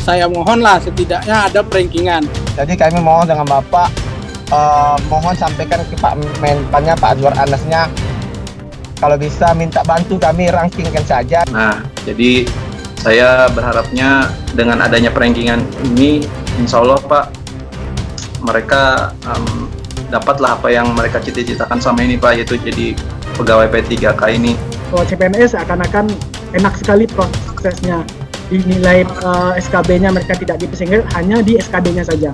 saya mohonlah setidaknya ada perankingan. Jadi kami mohon dengan Bapak, mohon sampaikan ke Pak Menpannya, Pak Azwar Anasnya, kalau bisa minta bantu kami rankingkan saja. Nah, jadi saya berharapnya dengan adanya perankingan ini, insya Allah Pak, mereka dapatlah apa yang mereka cita-citakan sama ini Pak, yaitu jadi pegawai P3K ini. Kalau CPNS akan enak sekali prosesnya. Dinilai SKB-nya mereka tidak dipersingkat, hanya di SKB-nya saja.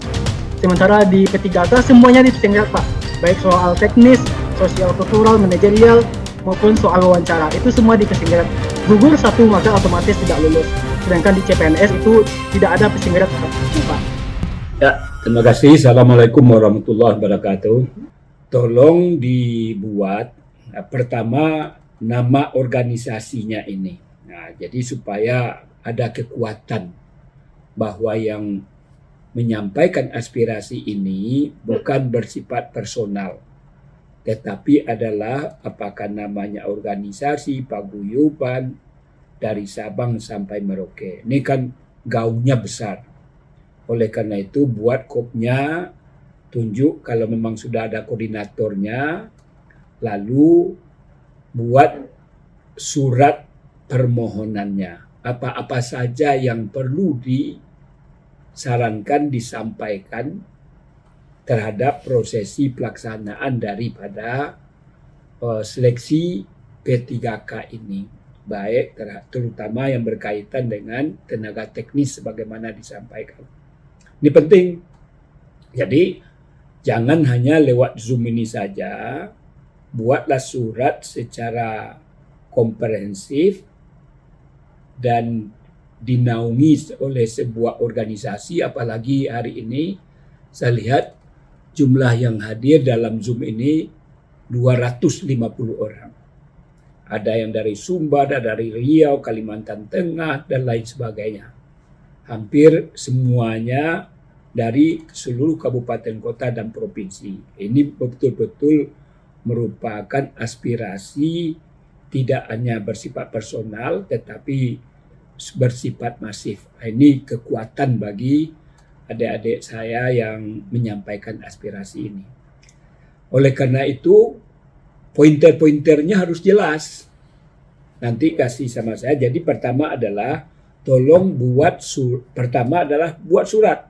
Sementara di P3K semuanya dipersingkat Pak, baik soal teknis, sosial kultural, manajerial, maupun soal wawancara, itu semua dipersingkat. Gugur satu maka otomatis tidak lulus. Sedangkan di CPNS itu tidak ada persingkat Pak. Ya, terima kasih. Assalamualaikum warahmatullahi wabarakatuh. Tolong dibuat pertama nama organisasinya ini. Nah, jadi supaya ada kekuatan bahwa yang menyampaikan aspirasi ini bukan bersifat personal, tetapi adalah apakah namanya organisasi, paguyuban dari Sabang sampai Merauke. Ini kan gaungnya besar. Oleh karena itu buat kopnya, tunjuk kalau memang sudah ada koordinatornya, lalu buat surat permohonannya. Apa-apa saja yang perlu disarankan, disampaikan terhadap prosesi pelaksanaan daripada seleksi P3K ini. Baik terutama yang berkaitan dengan tenaga teknis sebagaimana disampaikan. Ini penting. Jadi jangan hanya lewat Zoom ini saja, buatlah surat secara komprehensif dan dinaungi oleh sebuah organisasi. Apalagi hari ini saya lihat jumlah yang hadir dalam Zoom ini 250 orang. Ada yang dari Sumba, ada dari Riau, Kalimantan Tengah, dan lain sebagainya. Hampir semuanya dari seluruh kabupaten kota dan provinsi. Ini betul-betul merupakan aspirasi tidak hanya bersifat personal tetapi bersifat masif. Ini kekuatan bagi adik-adik saya yang menyampaikan aspirasi ini. Oleh karena itu pointer-pointernya harus jelas. Nanti kasih sama saya. Jadi pertama adalah tolong buat buat surat.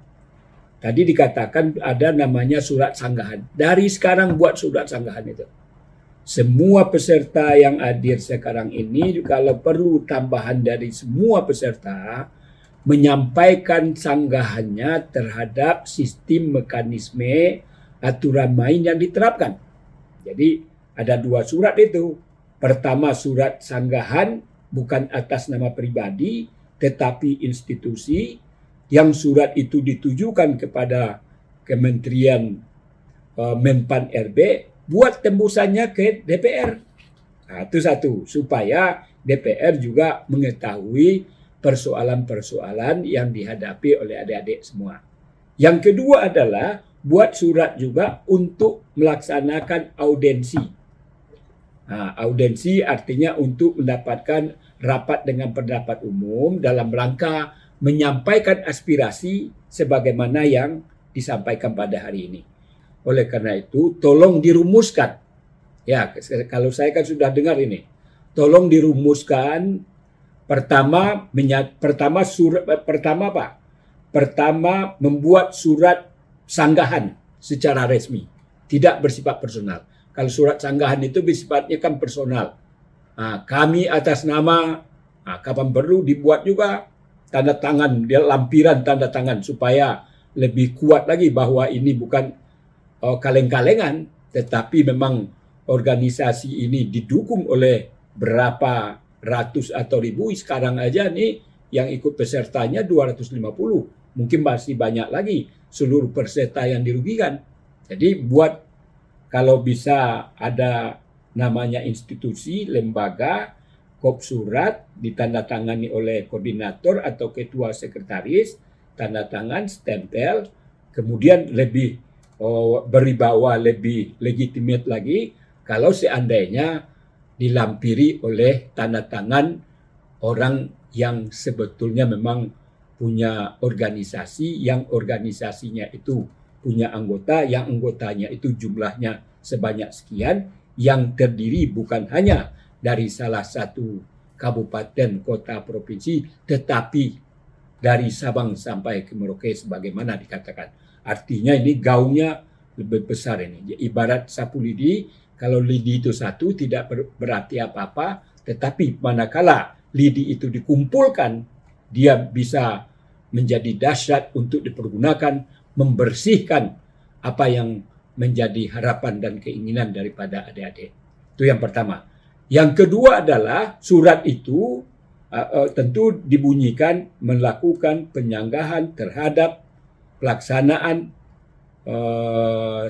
Tadi dikatakan ada namanya surat sanggahan. Dari sekarang buat surat sanggahan itu. Semua peserta yang hadir sekarang ini, kalau perlu tambahan dari semua peserta, menyampaikan sanggahannya terhadap sistem mekanisme aturan main yang diterapkan. Jadi ada dua surat itu. Pertama surat sanggahan bukan atas nama pribadi, tetapi institusi, yang surat itu ditujukan kepada Kementerian Menpan RB, buat tembusannya ke DPR. Nah, itu satu, supaya DPR juga mengetahui persoalan-persoalan yang dihadapi oleh adik-adik semua. Yang kedua adalah buat surat juga untuk melaksanakan audensi. Nah, audensi artinya untuk mendapatkan rapat dengan pendapat umum dalam rangka menyampaikan aspirasi sebagaimana yang disampaikan pada hari ini. Oleh karena itu, tolong dirumuskan. Ya, kalau saya kan sudah dengar ini. Tolong dirumuskan. Pertama membuat surat sanggahan secara resmi, tidak bersifat personal. Kalau surat sanggahan itu bersifatnya kan personal. Nah, kami atas nama, kapan perlu dibuat juga tanda tangan, dia lampiran tanda tangan supaya lebih kuat lagi bahwa ini bukan kaleng-kalengan, tetapi memang organisasi ini didukung oleh berapa ratus atau ribu. Sekarang aja nih yang ikut pesertanya 250. Mungkin masih banyak lagi seluruh peserta yang dirugikan. Jadi buat kalau bisa ada namanya institusi, lembaga, kop surat ditandatangani oleh koordinator atau ketua sekretaris, tanda tangan, stempel, kemudian lebih berwibawa, lebih legitimate lagi kalau seandainya dilampiri oleh tanda tangan orang yang sebetulnya memang punya organisasi yang organisasinya itu punya anggota, yang anggotanya itu jumlahnya sebanyak sekian, yang terdiri bukan hanya dari salah satu kabupaten, kota, provinsi, tetapi dari Sabang sampai ke Merauke sebagaimana dikatakan. Artinya ini gaungnya lebih besar ini. Ibarat sapu lidi, kalau lidi itu satu tidak berarti apa-apa, tetapi manakala lidi itu dikumpulkan, dia bisa menjadi dahsyat untuk dipergunakan, membersihkan apa yang menjadi harapan dan keinginan daripada adik-adik. Itu yang pertama. Yang kedua adalah surat itu tentu dibunyikan melakukan penyanggahan terhadap pelaksanaan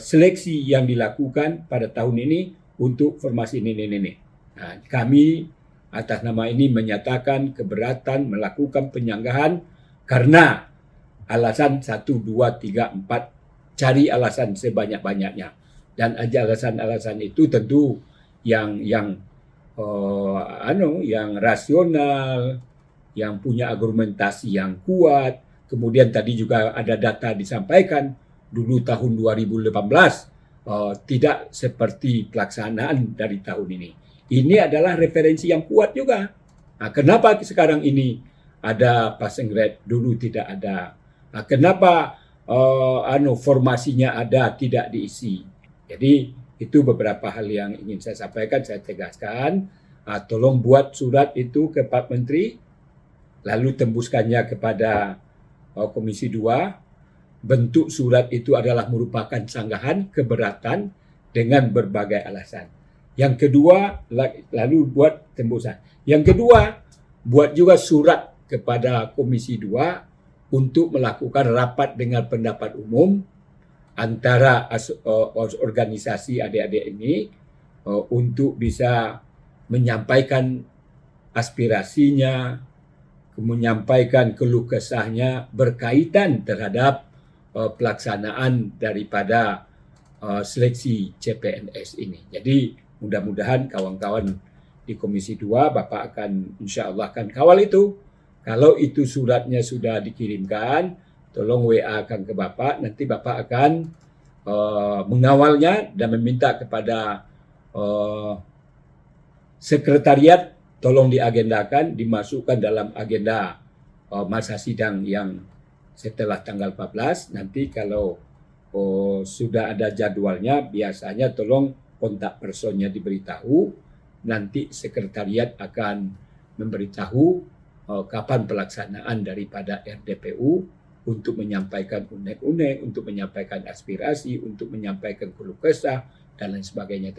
seleksi yang dilakukan pada tahun ini untuk formasi ini. Nah, kami atas nama ini menyatakan keberatan melakukan penyanggahan karena alasan 1, 2, 3, 4, cari alasan sebanyak-banyaknya. Dan alasan-alasan itu tentu yang rasional, yang punya argumentasi yang kuat. Kemudian tadi juga ada data disampaikan dulu tahun 2018 tidak seperti pelaksanaan dari tahun ini. Ini adalah referensi yang kuat juga. Nah, kenapa sekarang ini ada passing grade, dulu tidak ada? Nah, kenapa formasinya ada tidak diisi? Jadi itu beberapa hal yang ingin saya sampaikan, saya tegaskan. Tolong buat surat itu ke Pak Menteri, lalu tembuskannya kepada Komisi 2. Bentuk surat itu adalah merupakan sanggahan keberatan dengan berbagai alasan. Yang kedua, lalu buat tembusan. Yang kedua, buat juga surat kepada Komisi 2 untuk melakukan rapat dengan pendapat umum antara organisasi adik-adik ini untuk bisa menyampaikan aspirasinya, menyampaikan keluh kesahnya berkaitan terhadap pelaksanaan daripada seleksi CPNS ini. Jadi mudah-mudahan kawan-kawan di Komisi 2 Bapak akan insya Allah akan kawal itu. Kalau itu suratnya sudah dikirimkan, tolong WA akan ke Bapak, nanti Bapak akan mengawalnya dan meminta kepada sekretariat tolong diagendakan, dimasukkan dalam agenda masa sidang yang setelah tanggal 14. Nanti kalau sudah ada jadwalnya, biasanya tolong kontak personnya diberitahu, nanti sekretariat akan memberitahu kapan pelaksanaan daripada RDPU untuk menyampaikan unek-unek, untuk menyampaikan aspirasi, untuk menyampaikan keluh kesah, dan lain sebagainya.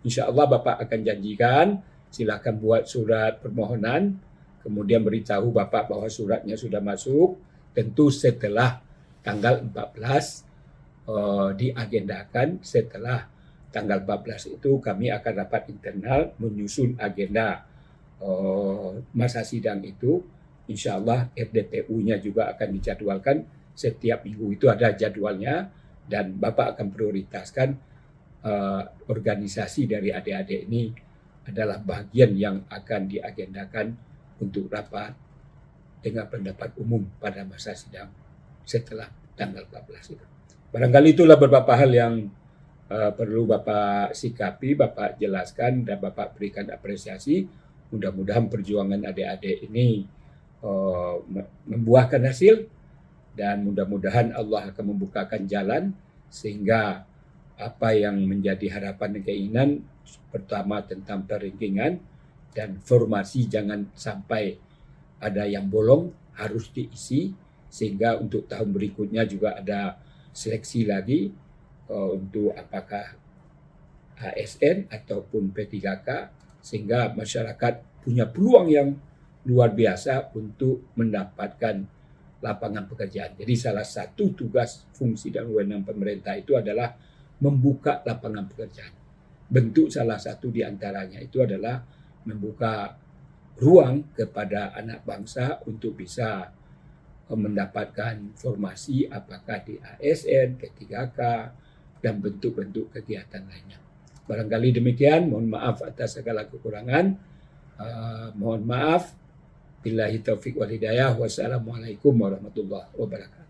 Insya Allah Bapak akan janjikan, silakan buat surat permohonan, kemudian beritahu Bapak bahwa suratnya sudah masuk, tentu setelah tanggal 14 diagendakan. Setelah tanggal 14 itu kami akan rapat internal menyusun agenda masa sidang itu. Insya Allah RDPU-nya juga akan dijadwalkan, setiap minggu itu ada jadwalnya, dan Bapak akan prioritaskan organisasi dari adik-adik ini adalah bagian yang akan diagendakan untuk rapat dengan pendapat umum pada masa sidang setelah tanggal 14 itu. Barangkali itulah beberapa hal yang perlu Bapak sikapi, Bapak jelaskan, dan Bapak berikan apresiasi. Mudah-mudahan perjuangan adik-adik ini membuahkan hasil, dan mudah-mudahan Allah akan membukakan jalan sehingga apa yang menjadi harapan dan keinginan, pertama tentang perankingan dan formasi, jangan sampai ada yang bolong, harus diisi, sehingga untuk tahun berikutnya juga ada seleksi lagi untuk apakah ASN ataupun P3K, sehingga masyarakat punya peluang yang luar biasa untuk mendapatkan lapangan pekerjaan. Jadi salah satu tugas, fungsi dan wewenang pemerintah itu adalah membuka lapangan pekerjaan. Bentuk salah satu di antaranya itu adalah membuka ruang kepada anak bangsa untuk bisa mendapatkan formasi apakah di ASN, P3K, dan bentuk-bentuk kegiatan lainnya. Barangkali demikian, mohon maaf atas segala kekurangan. Mohon maaf Billahi taufik wal hidayah. Wassalamualaikum warahmatullahi wabarakatuh.